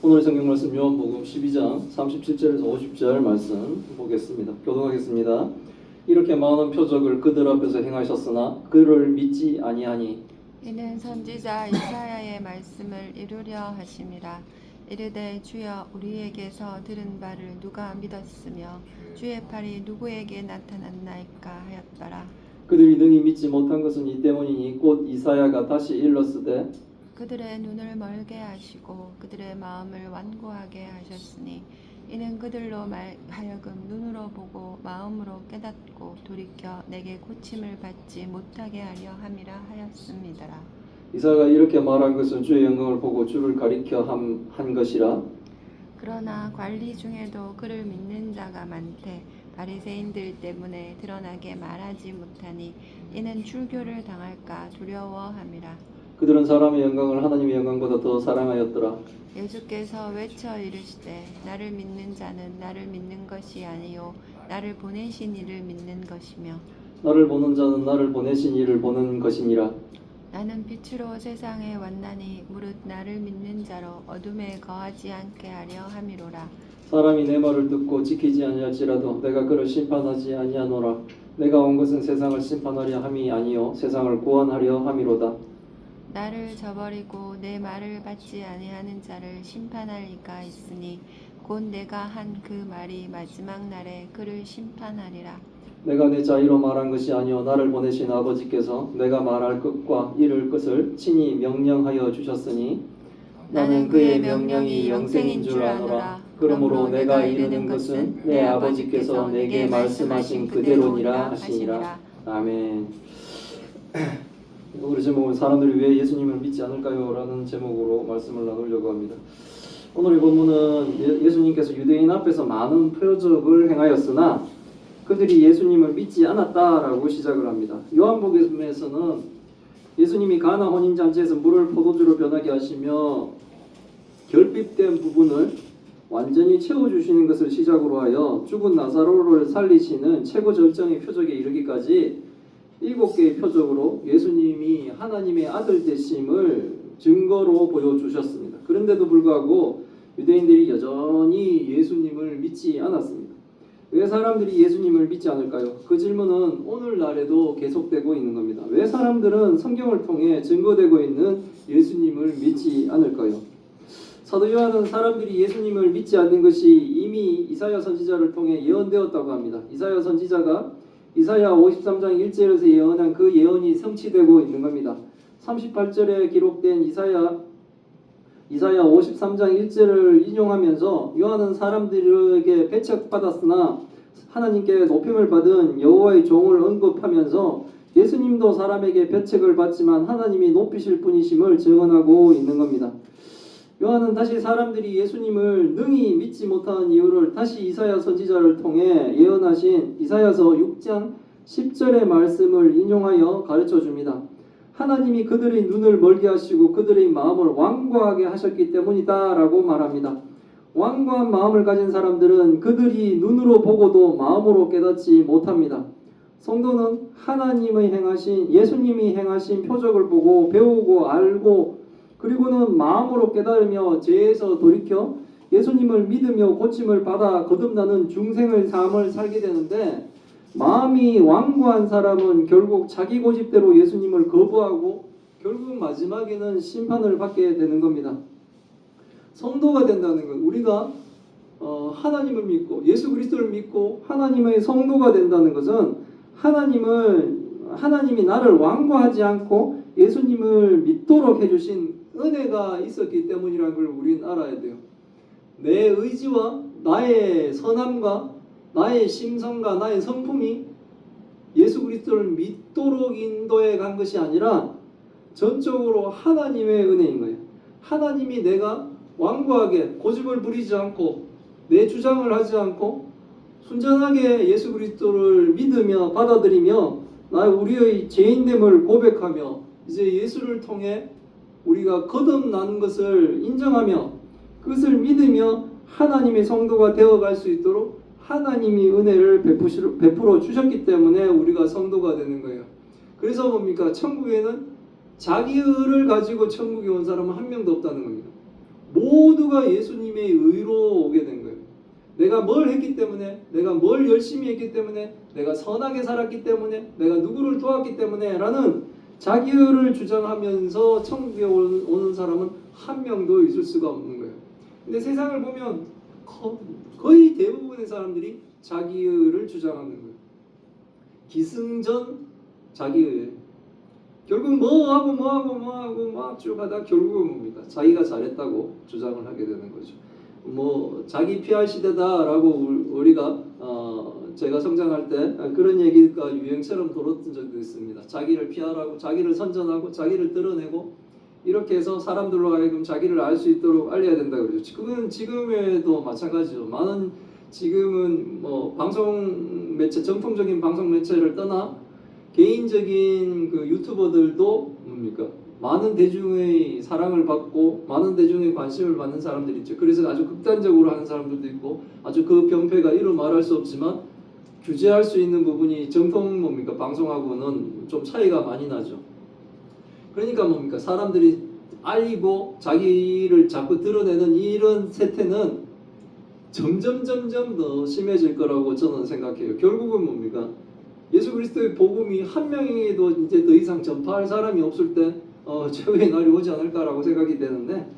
오늘 성경 말씀 요한복음 12장 37절에서 50절 말씀 보겠습니다. 교독하겠습니다. 이렇게 많은 표적을 그들 앞에서 행하셨으나 그를 믿지 아니하니 이는 선지자 이사야의 말씀을 이루려 하심이라. 이르되 주여 우리에게서 들은 바를 누가 믿었으며 주의 팔이 누구에게 나타났나이까 하였더라. 그들이 능히 믿지 못한 것은 이 때문이니 곧 이사야가 다시 일렀으되 그들의 눈을 멀게 하시고 그들의 마음을 완고하게 하셨으니 이는 그들로 하여금 눈으로 보고 마음으로 깨닫고 돌이켜 내게 고침을 받지 못하게 하려 함이라 하였음이더라. 이사야가 이렇게 말한 것은 주의 영광을 보고 주를 가리켜 한 것이라. 그러나 관리 중에도 그를 믿는 자가 많되 바리새인들 때문에 드러나게 말하지 못하니 이는 출교를 당할까 두려워함이라. 그들은 사람의 영광을 하나님의 영광보다 더 사랑하였더라. 예수께서 외쳐 이르시되 나를 믿는 자는 나를 믿는 것이 아니요 나를 보내신 이를 믿는 것이며 나를 보는 자는 나를 보내신 이를 보는 것이니라. 나는 빛으로 세상에 왔나니 무릇 나를 믿는 자로 어둠에 거하지 않게 하려 함이로라. 사람이 내 말을 듣고 지키지 아니할지라도 내가 그를 심판하지 아니하노라. 내가 온 것은 세상을 심판하려 함이 아니요 세상을 구원하려 함이로다. 나를 저버리고 내 말을 받지 아니하는 자를 심판할 이가 있으니 곧 내가 한 그 말이 마지막 날에 그를 심판하리라. 내가 내 자의로 말한 것이 아니요 나를 보내신 아버지께서 내가 말할 것과 이룰 것을 친히 명령하여 주셨으니 나는 그의 명령이 영생인 줄 아노라. 그러므로 내가 이르는 것은 내 아버지께서 내게 말씀하신 그대로니라 하시니라. 아멘. 우리 제목은 사람들이 왜 예수님을 믿지 않을까요? 라는 제목으로 말씀을 나누려고 합니다. 오늘의 본문은 예수님께서 유대인 앞에서 많은 표적을 행하였으나 그들이 예수님을 믿지 않았다라고 시작을 합니다. 요한복음에서는 예수님이 가나 혼인잔치에서 물을 포도주로 변하게 하시며 결핍된 부분을 완전히 채워주시는 것을 시작으로 하여 죽은 나사로를 살리시는 최고 절정의 표적에 이르기까지 7개의 표적으로 예수님이 하나님의 아들 되심을 증거로 보여주셨습니다. 그런데도 불구하고 유대인들이 여전히 예수님을 믿지 않았습니다. 왜 사람들이 예수님을 믿지 않을까요? 그 질문은 오늘날에도 계속되고 있는 겁니다. 왜 사람들은 성경을 통해 증거되고 있는 예수님을 믿지 않을까요? 사도 요한은 사람들이 예수님을 믿지 않는 것이 이미 이사야 선지자를 통해 예언되었다고 합니다. 이사야 선지자가 이사야 53장 1절에서 예언한 그 예언이 성취되고 있는 겁니다. 38절에 기록된 이사야 53장 1절을 인용하면서 요한은 사람들에게 배척받았으나 하나님께 높임을 받은 여호와의 종을 언급하면서 예수님도 사람에게 배척을 받지만 하나님이 높이실 분이심을 증언하고 있는 겁니다. 요한은 다시 사람들이 예수님을 능히 믿지 못하는 이유를 다시 이사야 선지자를 통해 예언하신 이사야서 6장 10절의 말씀을 인용하여 가르쳐 줍니다. 하나님이 그들의 눈을 멀게 하시고 그들의 마음을 완고하게 하셨기 때문이다 라고 말합니다. 완고한 마음을 가진 사람들은 그들이 눈으로 보고도 마음으로 깨닫지 못합니다. 성도는 하나님의 행하신 예수님이 행하신 표적을 보고 배우고 알고 그리고는 마음으로 깨달으며 죄에서 돌이켜 예수님을 믿으며 고침을 받아 거듭나는 중생의 삶을 살게 되는데 마음이 완고한 사람은 결국 자기 고집대로 예수님을 거부하고 결국 마지막에는 심판을 받게 되는 겁니다. 성도가 된다는 것, 우리가 하나님을 믿고 예수 그리스도를 믿고 하나님의 성도가 된다는 것은 하나님이 나를 완고하지 않고 예수님을 믿도록 해주신 은혜가 있었기 때문이라는 걸 우리는 알아야 돼요. 내 의지와 나의 선함과 나의 심성과 나의 성품이 예수 그리스도를 믿도록 인도해 간 것이 아니라 전적으로 하나님의 은혜인 거예요. 하나님이 내가 완고하게 고집을 부리지 않고 내 주장을 하지 않고 순전하게 예수 그리스도를 믿으며 받아들이며 우리의 죄인됨을 고백하며 이제 예수를 통해 우리가 거듭나는 것을 인정하며 그것을 믿으며 하나님의 성도가 되어갈 수 있도록 하나님이 은혜를 베풀어 주셨기 때문에 우리가 성도가 되는 거예요. 그래서 뭡니까? 천국에는 자기 의를 가지고 천국에 온 사람은 한 명도 없다는 겁니다. 모두가 예수님의 의로 오게 된 거예요. 내가 뭘 했기 때문에, 내가 뭘 열심히 했기 때문에, 내가 선하게 살았기 때문에, 내가 누구를 도왔기 때문에 라는 자기의를 주장하면서 천국에 오는 사람은 한 명도 있을 수가 없는 거예요. 근데 세상을 보면 거의 대부분의 사람들이 자기의를 주장하는 거예요. 기승전 자기의. 결국 뭐하고 막 쭉 하다 결국은 뭡니까? 자기가 잘했다고 주장을 하게 되는 거죠. 뭐 자기 PR 시대다라고 우리가 제가 성장할 때 그런 얘기가 유행처럼 돌았던 적도 있습니다. 자기를 PR하고 자기를 선전하고 자기를 드러내고 이렇게 해서 사람들로 하여금 자기를 알 수 있도록 알려야 된다 그러죠. 그건 지금에도 마찬가지죠. 많은 지금은 뭐 방송 매체, 정통적인 방송 매체를 떠나 개인적인 그 유튜버들도 뭡니까? 많은 대중의 사랑을 받고 많은 대중의 관심을 받는 사람들이 있죠. 그래서 아주 극단적으로 하는 사람들도 있고 아주 그 병폐가 이루 말할 수 없지만 규제할 수 있는 부분이 정통 뭡니까? 방송하고는 좀 차이가 많이 나죠. 그러니까 뭡니까? 사람들이 알리고 자기를 자꾸 드러내는 이런 세태는 점점 더 심해질 거라고 저는 생각해요. 결국은 뭡니까? 예수 그리스도의 복음이 한 명에게도 이제 더 이상 전파할 사람이 없을 때 최후의 날이 오지 않을까라고 생각이 되는데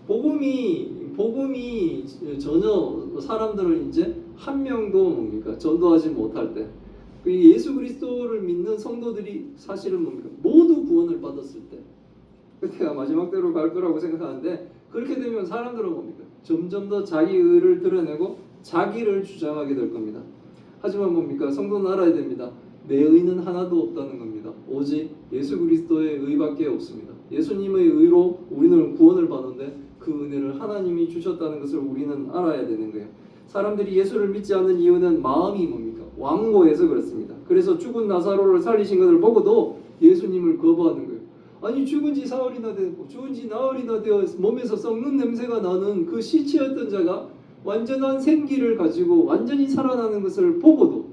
복음이 전혀 사람들을 이제 한 명도 뭡니까? 전도하지 못할 때 예수 그리스도를 믿는 성도들이 사실은 뭡니까? 모두 구원을 받았을 때 그때가 마지막 때로 갈 거라고 생각하는데 그렇게 되면 사람들은 뭡니까? 점점 더 자기 의를 드러내고 자기를 주장하게 될 겁니다. 하지만 뭡니까? 성도는 알아야 됩니다. 내 의는 하나도 없다는 겁니다. 오직 예수 그리스도의 의밖에 없습니다. 예수님의 의로 우리는 구원을 받는데 그 은혜를 하나님이 주셨다는 것을 우리는 알아야 되는 거예요. 사람들이 예수를 믿지 않는 이유는 마음이 뭡니까? 완고해서 그렇습니다. 그래서 죽은 나사로를 살리신 것을 보고도 예수님을 거부하는 거예요. 아니 죽은 지 사흘이나 되고 죽은 지 나흘이나 되어 몸에서 썩는 냄새가 나는 그 시체였던 자가 완전한 생기를 가지고 완전히 살아나는 것을 보고도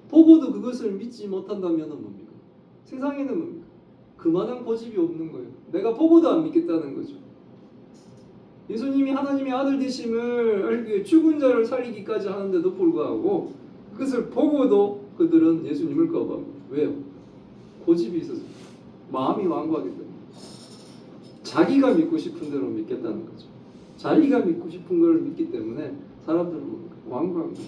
그것을 믿지 못한다면 뭡니까? 세상에는 뭡니까? 그만한 고집이 없는 거예요. 내가 보고도 안 믿겠다는 거죠. 예수님이 하나님의 아들 되심을 알기 위해 죽은 자를 살리기까지 하는데도 불구하고 그것을 보고도 그들은 예수님을 거부합니다. 왜요? 고집이 있어서 마음이 완고하기 때문에 자기가 믿고 싶은 대로 믿겠다는 거죠. 자기가 믿고 싶은 걸 믿기 때문에 사람들은 완고합니다.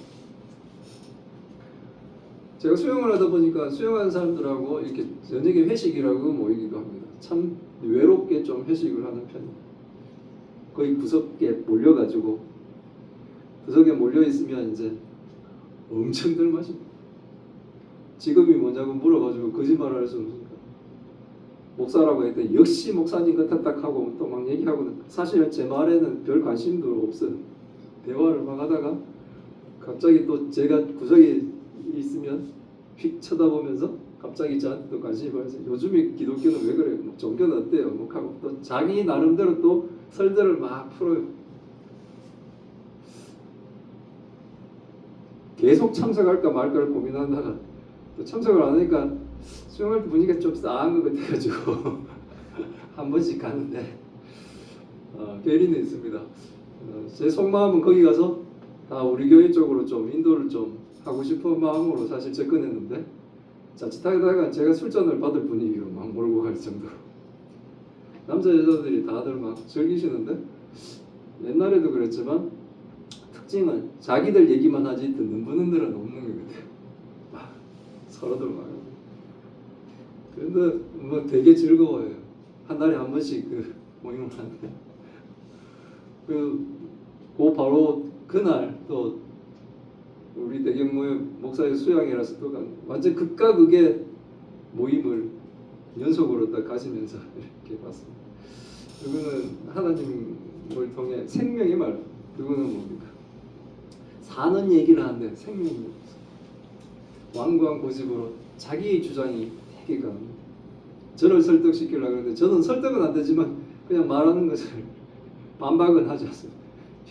제가 수영을 하다 보니까 수영하는 사람들하고 이렇게 저녁에 회식이라고 모이기도 합니다. 참 외롭게 좀 회식을 하는 편입니다. 거의 구석에 몰려가지고 구석에 몰려 있으면 이제 엄청들 마십니다. 직업이 뭐냐고 물어가지고 거짓말을 할 수 없으니까 목사라고 했더니 역시 목사님 같아 딱 하고 또 막 얘기하고 사실은 제 말에는 별 관심도 없어요. 대화를 막 하다가 갑자기 또 제가 구석에 있으면 휙 쳐다보면서 갑자기 저한테 또 관심이 가서 요즘에 기독교는 왜 그래요? 뭐 종교는 어때요? 뭐 하고 또 자기 나름대로 또 설들을 막 풀어요. 계속 참석할까 말까를 고민하다가 또 참석을 안 하니까 수영할 때 분위기가 좀 싸한 것 같아가지고 한 번씩 가는데 괴리는 있습니다. 제 속마음은 거기 가서 다 우리 교회 쪽으로 좀 인도를 좀 하고 싶은 마음으로 사실 접근했는데 자칫하다가 제가 술잔을 받을 분위기로 막 몰고 갈 정도로 남자 여자들이 다들 막 즐기시는데 옛날에도 그랬지만 특징은 자기들 얘기만 하지 듣는 분들은 없는 것 같아요. 막 서로들 막 그런데 뭐 되게 즐거워요. 한 달에 한 번씩 그 모임을 하는데 그 바로 그날 또 우리 대경모임 목사의 수양이라서 또 완전 극과 극의 모임을 연속으로 딱 가시면서 이렇게 봤습니다. 그거는 하나님을 통해 생명의 말, 그거는 뭡니까? 사는 얘기를 하는데 생명이 없어. 완고한 고집으로 자기의 주장이 되게 강합니다. 저를 설득시키려고 하는데 저는 설득은 안 되지만 그냥 말하는 것을 반박은 하지 않습니다.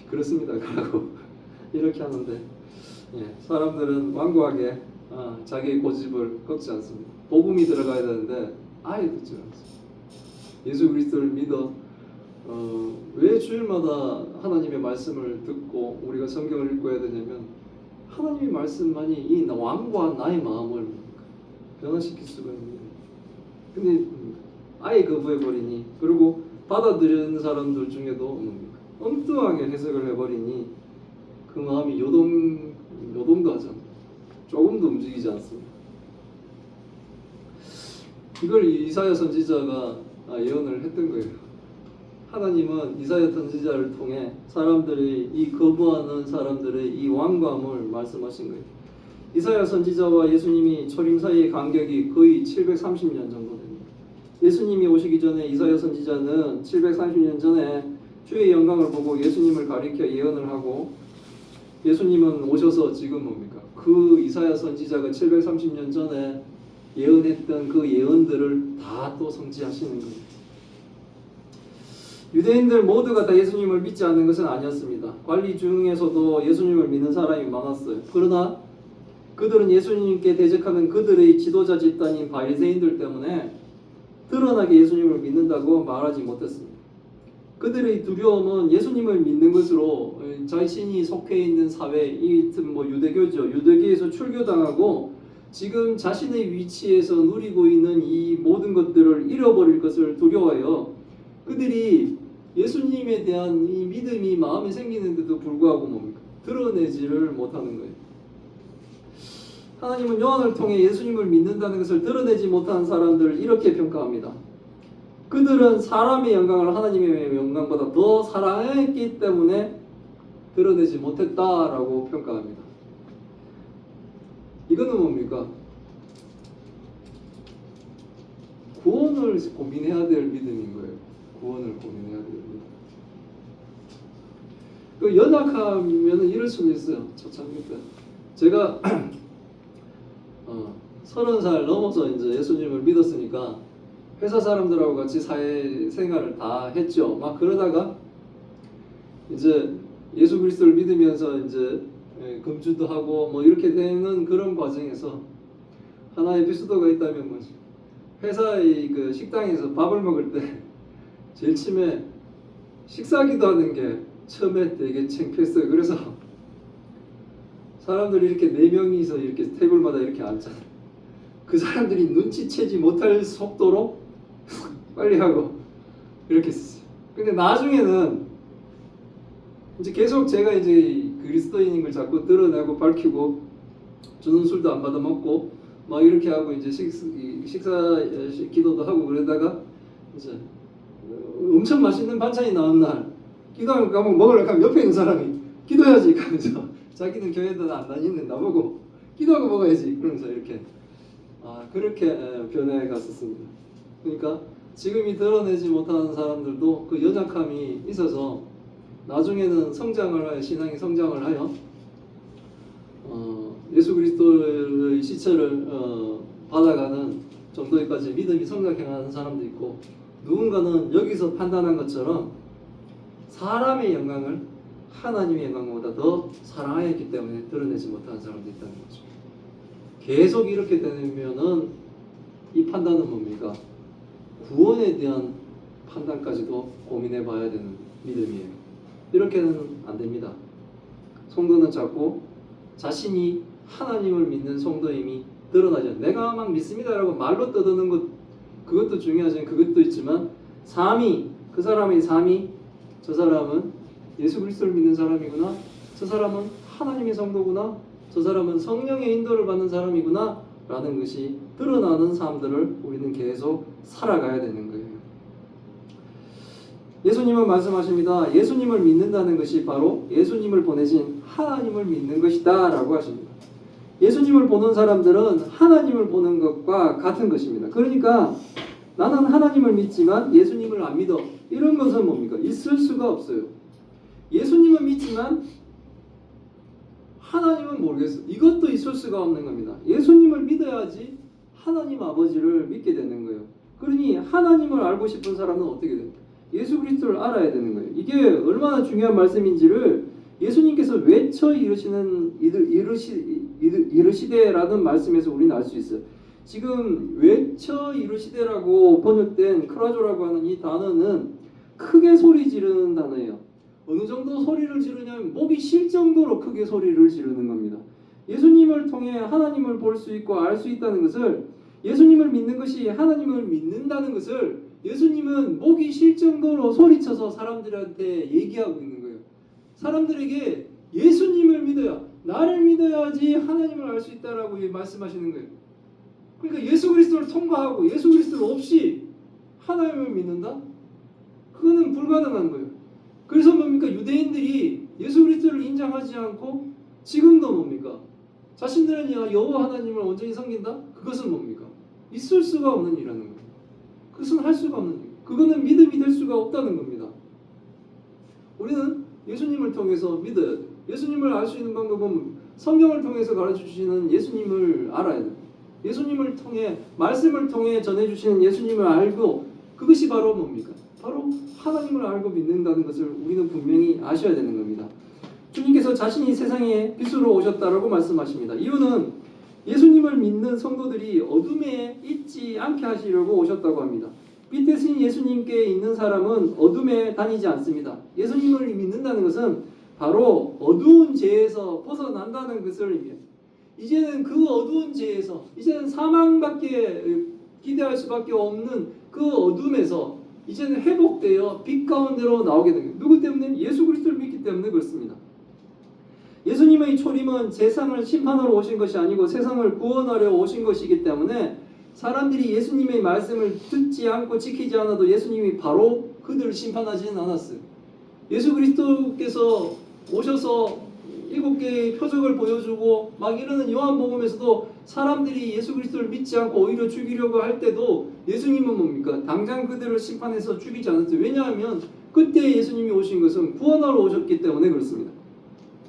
그렇습니다. 그러고 이렇게 하는데 사람들은 완고하게 자기의 고집을 꺾지 않습니다. 복음이 들어가야 되는데 아예 듣지 않습니다. 예수 그리스도를 믿어 왜 왜 주일마다 하나님의 말씀을 듣고 우리가 성경을 읽고 해야 되냐면 하나님의 말씀만이 이 왕과 나의 마음을 변화시킬 수가 있는 거예요. 근데 아예 거부해버리니, 그리고 받아들이는 사람들 중에도 엉뚱하게 해석을 해버리니 그 마음이 요동도 하지 않고 조금도 움직이지 않습니다. 이걸 이사야 선지자가 예언을 했던 거예요. 하나님은 이사야 선지자를 통해 사람들이 이 거부하는 사람들의 이 완고함을 말씀하신 거예요. 이사야 선지자와 예수님이 초림 사이의 간격이 거의 730년 정도 됩니다. 예수님이 오시기 전에 이사야 선지자는 730년 전에 주의 영광을 보고 예수님을 가리켜 예언을 하고, 예수님은 오셔서 지금 뭡니까? 그 이사야 선지자가 730년 전에 예언했던 그 예언들을 다 또 성취하시는 거예요. 유대인들 모두가 다 예수님을 믿지 않는 것은 아니었습니다. 관리 중에서도 예수님을 믿는 사람이 많았어요. 그러나 그들은 예수님께 대적하는 그들의 지도자 집단인 바리새인들 때문에 드러나게 예수님을 믿는다고 말하지 못했습니다. 그들의 두려움은 예수님을 믿는 것으로 자신이 속해 있는 사회, 이 유대교죠. 유대교에서 출교당하고 지금 자신의 위치에서 누리고 있는 이 모든 것들을 잃어버릴 것을 두려워해요. 그들이 예수님에 대한 이 믿음이 마음에 생기는데도 불구하고 뭡니까? 드러내지를 못하는 거예요. 하나님은 요한을 통해 예수님을 믿는다는 것을 드러내지 못한 사람들을 이렇게 평가합니다. 그들은 사람의 영광을 하나님의 영광보다 더 사랑했기 때문에 드러내지 못했다라고 평가합니다. 이거는 뭡니까? 구원을 고민해야 될 믿음인 거예요. 구원을 고민해야 될 믿음. 그 연약하면 이럴 수도 있어요. 초창기 때 제가 30살 넘어서 이제 예수님을 믿었으니까 회사 사람들하고 같이 사회 생활을 다 했죠. 막 그러다가 이제 예수 그리스도를 믿으면서 이제 금주도 하고 뭐 이렇게 되는 그런 과정에서 하나의 에피소드가 있다면 뭐지? 회사의 그 식당에서 밥을 먹을 때 제일 처음에 식사기도 하는 게 처음에 되게 창피했어요. 그래서 사람들이 이렇게 4명이서 이렇게 테이블마다 이렇게 앉잖아요. 그 사람들이 눈치채지 못할 속도로 빨리 하고 이렇게 했어요. 근데 나중에는 이제 계속 제가 이제 그리스도인인 걸 자꾸 드러내고 밝히고 주는 술도 안 받아 먹고 막 이렇게 하고 이제 식사 기도도 하고 그러다가 이제 엄청 맛있는 반찬이 나온 날 기도하면 가면 먹으려고 하면 옆에 있는 사람이 기도해야지 하면서 자기는 교회도 안 다니는데 나보고 기도하고 먹어야지 그러면서 이렇게 그렇게 변해 갔었습니다. 그러니까 지금 이 드러내지 못하는 사람들도 그 연약함이 있어서 나중에는 성장을 하여 신앙이 성장을 하여 예수 그리스도의 시체를 받아가는 정도까지 믿음이 성장해가는 사람도 있고, 누군가는 여기서 판단한 것처럼 사람의 영광을 하나님의 영광보다 더 사랑하였기 때문에 드러내지 못하는 사람도 있다는 거죠. 계속 이렇게 되면은 이 판단은 뭡니까? 구원에 대한 판단까지도 고민해 봐야 되는 믿음이에요. 이렇게는 안 됩니다. 성도는 자꾸 자신이 하나님을 믿는 성도임이 드러나죠. 내가 막 믿습니다라고 말로 떠드는 것, 그것도 중요하지만 그것도 있지만 삶이, 그 사람의 삶이 저 사람은 예수 그리스도를 믿는 사람이구나, 저 사람은 하나님의 성도구나, 저 사람은 성령의 인도를 받는 사람이구나 라는 것이 드러나는 삶들을 우리는 계속 살아가야 되는 거예요. 예수님은 말씀하십니다. 예수님을 믿는다는 것이 바로 예수님을 보내신 하나님을 믿는 것이다 라고 하십니다. 예수님을 보는 사람들은 하나님을 보는 것과 같은 것입니다. 그러니까 나는 하나님을 믿지만 예수님을 안 믿어, 이런 것은 뭡니까? 있을 수가 없어요. 예수님은 믿지만 하나님은 모르겠어, 이것도 있을 수가 없는 겁니다. 예수님을 믿어야지 하나님 아버지를 믿게 되는 거예요. 그러니 하나님을 알고 싶은 사람은 어떻게 됩니까? 예수 그리스도를 알아야 되는 거예요. 이게 얼마나 중요한 말씀인지를 예수님께서 외쳐 이르시되라는 말씀에서 우리는 알 수 있어요. 지금 외쳐 이르시되라고 번역된 크라조라고 하는 이 단어는 크게 소리 지르는 단어예요. 어느 정도 소리를 지르냐면 목이 쉴 정도로 크게 소리를 지르는 겁니다. 예수님을 통해 하나님을 볼 수 있고 알 수 있다는 것을, 예수님을 믿는 것이 하나님을 믿는다는 것을 예수님은 목이 쉴 정도로 소리쳐서 사람들한테 얘기하고 있는 거예요. 사람들에게 예수님을 믿어야, 나를 믿어야지 하나님을 알 수 있다라고 말씀하시는 거예요. 그러니까 예수 그리스도를 통과하고 예수 그리스도 없이 하나님을 믿는다? 그거는 불가능한 거예요. 그래서 뭡니까? 유대인들이 예수 그리스도를 인정하지 않고 지금도 뭡니까? 자신들은 여호와 하나님을 온전히 섬긴다? 그것은 뭡니까? 있을 수가 없는 일이라는 거예요. 그것은 할 수가 없는 일. 그거는 믿음이 될 수가 없다는 겁니다. 우리는 예수님을 통해서 믿어야 돼요. 예수님을 알 수 있는 방법은 성경을 통해서 가르쳐주시는 예수님을 알아야 돼요. 예수님을 통해, 말씀을 통해 전해주시는 예수님을 알고, 그것이 바로 뭡니까? 바로 하나님을 알고 믿는다는 것을 우리는 분명히 아셔야 되는 겁니다. 주님께서 자신이 세상에 빛으로 오셨다라고 말씀하십니다. 이유는 예수님을 믿는 성도들이 어둠에 있지 않게 하시려고 오셨다고 합니다. 빛 대신 예수님께 있는 사람은 어둠에 다니지 않습니다. 예수님을 믿는다는 것은 바로 어두운 죄에서 벗어난다는 것을 의미해요. 이제는 그 어두운 죄에서, 이제는 사망밖에 기대할 수밖에 없는 그 어둠에서 이제는 회복되어 빛 가운데로 나오게 됩니다. 누구 때문에? 예수 그리스도를 믿기 때문에 그렇습니다. 예수님의 초림은 세상을 심판하러 오신 것이 아니고 세상을 구원하려 오신 것이기 때문에 사람들이 예수님의 말씀을 듣지 않고 지키지 않아도 예수님이 바로 그들을 심판하지는 않았어요. 예수 그리스도께서 오셔서 7개의 표적을 보여주고 막 이러는 요한복음에서도 사람들이 예수 그리스도를 믿지 않고 오히려 죽이려고 할 때도 예수님은 뭡니까? 당장 그들을 심판해서 죽이지 않았어요. 왜냐하면 그때 예수님이 오신 것은 구원하러 오셨기 때문에 그렇습니다.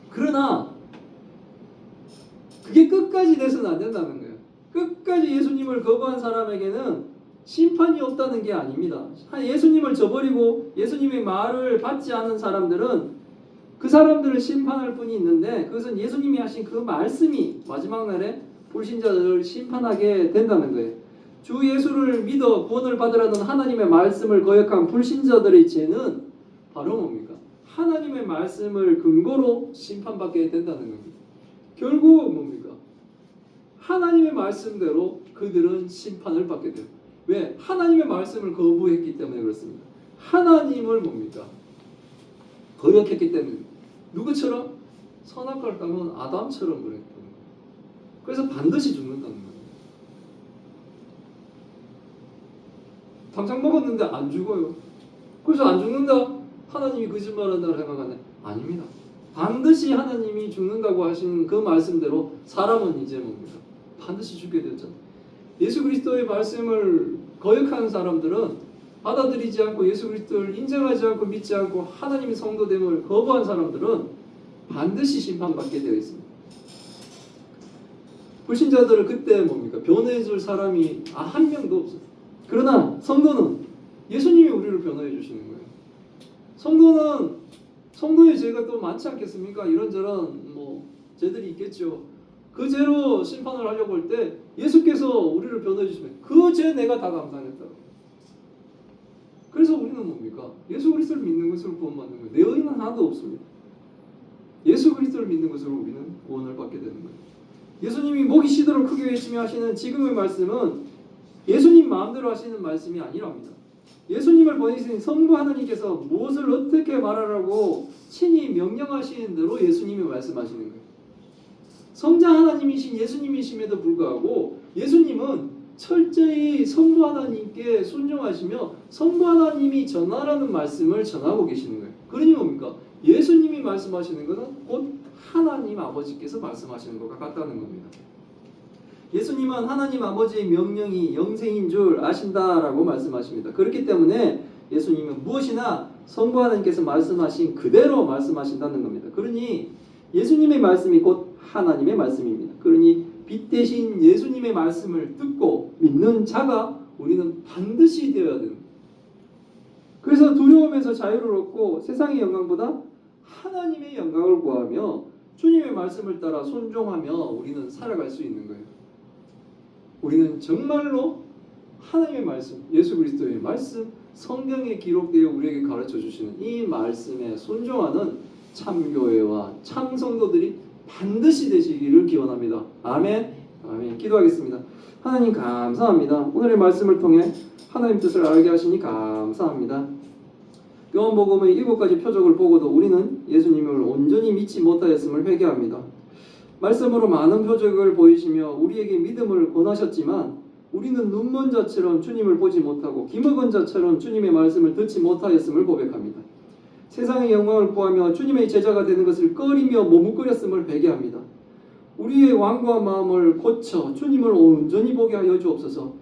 그러나 그게 끝까지 돼서는 안 된다는 거예요. 끝까지 예수님을 거부한 사람에게는 심판이 없다는 게 아닙니다. 예수님을 저버리고 예수님의 말을 받지 않은 사람들은 그 사람들을 심판할 뿐이 있는데, 그것은 예수님이 하신 그 말씀이 마지막 날에 불신자들을 심판하게 된다는 거예요. 주 예수를 믿어 구원을 받으라는 하나님의 말씀을 거역한 불신자들의 죄는 바로 뭡니까? 하나님의 말씀을 근거로 심판받게 된다는 겁니다. 결국 뭡니까? 하나님의 말씀대로 그들은 심판을 받게 돼요. 왜? 하나님의 말씀을 거부했기 때문에 그렇습니다. 하나님을 뭡니까? 거역했기 때문에. 누구처럼? 선악과를 따먹은 아담처럼 그랬던 거예요. 그래서 반드시 죽는다는 거예요. 당장 먹었는데 안 죽어요. 그래서 안 죽는다? 하나님이 거짓말한다고 생각하네? 아닙니다. 반드시 하나님이 죽는다고 하신 그 말씀대로 사람은 이제 뭡니까? 반드시 죽게 되었잖아요. 예수 그리스도의 말씀을 거역하는 사람들은, 받아들이지 않고 예수 그리스도를 인정하지 않고 믿지 않고 하나님의 성도됨을 거부한 사람들은 반드시 심판받게 되어 있습니다. 불신자들을 그때 뭡니까? 변호해줄 사람이 한 명도 없어요. 그러나 성도는 예수님이 우리를 변호해 주시는 거예요. 성도의 죄가 또 많지 않겠습니까? 이런저런 죄들이 있겠죠. 그 죄로 심판을 하려고 할 때 예수께서 우리를 변호해 주시면 그 죄 내가 다 감당했다고. 그래서 우리는 뭡니까? 예수 그리스도를 믿는 것으로 구원받는 거예요. 내 의는 하나도 없습니다. 예수 그리스도를 믿는 것으로 우리는 구원을 받게 되는 거예요. 예수님이 목이 쉬도록 크게 외치며 하시는 지금의 말씀은 예수님 마음대로 하시는 말씀이 아니랍니다. 예수님을 보내신 성부 하나님께서 무엇을 어떻게 말하라고 친히 명령하시는 대로 예수님이 말씀하시는 거예요. 성자 하나님이신 예수님이심에도 불구하고 예수님은 철저히 성부 하나님께 순종하시며 성부 하나님이 전하라는 말씀을 전하고 계시는 거예요. 그러니 뭡니까? 예수님이 말씀하시는 것은 곧 하나님 아버지께서 말씀하시는 것과 같다는 겁니다. 예수님은 하나님 아버지의 명령이 영생인 줄 아신다라고 말씀하십니다. 그렇기 때문에 예수님은 무엇이나 성부 하나님께서 말씀하신 그대로 말씀하신다는 겁니다. 그러니 예수님의 말씀이 곧 하나님의 말씀입니다. 그러니 빛 대신 예수님의 말씀을 듣고 믿는 자가 우리는 반드시 되어야 됩니다. 그래서 두려움에서 자유를 얻고 세상의 영광보다 하나님의 영광을 구하며 주님의 말씀을 따라 순종하며 우리는 살아갈 수 있는 거예요. 우리는 정말로 하나님의 말씀, 예수 그리스도의 말씀, 성경에 기록되어 우리에게 가르쳐 주시는 이 말씀에 순종하는 참교회와 참성도들이 반드시 되시기를 기원합니다. 아멘. 아멘. 기도하겠습니다. 하나님 감사합니다. 오늘의 말씀을 통해 하나님 뜻을 알게 하시니 감사합니다. 요한복음의 7가지 표적을 보고도 우리는 예수님을 온전히 믿지 못하였음을 회개합니다. 말씀으로 많은 표적을 보이시며 우리에게 믿음을 권하셨지만 우리는 눈먼 자처럼 주님을 보지 못하고 귀먹은 자처럼 주님의 말씀을 듣지 못하였음을 고백합니다. 세상의 영광을 구하며 주님의 제자가 되는 것을 꺼리며 머뭇거렸음을 회개합니다. 우리의 완고한 마음을 고쳐 주님을 온전히 보게 하여 주옵소서.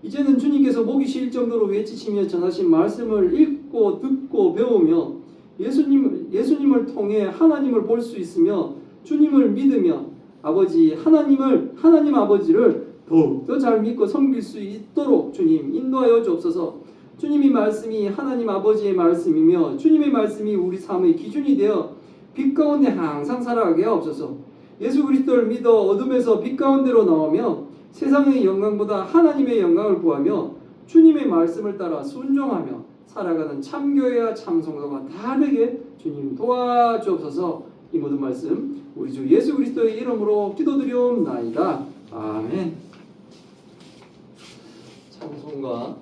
이제는 주님께서 보기 싫을 정도로 외치시며 전하신 말씀을 읽고 듣고 배우며 예수님을 통해 하나님을 볼 수 있으며 주님을 믿으며 하나님 아버지를 더욱더 잘 믿고 섬길 수 있도록 주님 인도하여 주옵소서. 주님의 말씀이 하나님 아버지의 말씀이며 주님의 말씀이 우리 삶의 기준이 되어 빛 가운데 항상 살아가게 하옵소서. 예수 그리스도를 믿어 어둠에서 빛 가운데로 나오며 세상의 영광보다 하나님의 영광을 구하며 주님의 말씀을 따라 순종하며 살아가는 참교회와 참성도가 다 되게 주님 도와주옵소서. 이 모든 말씀 우리 주 예수 그리스도의 이름으로 기도드리옵나이다. 아멘. 찬송가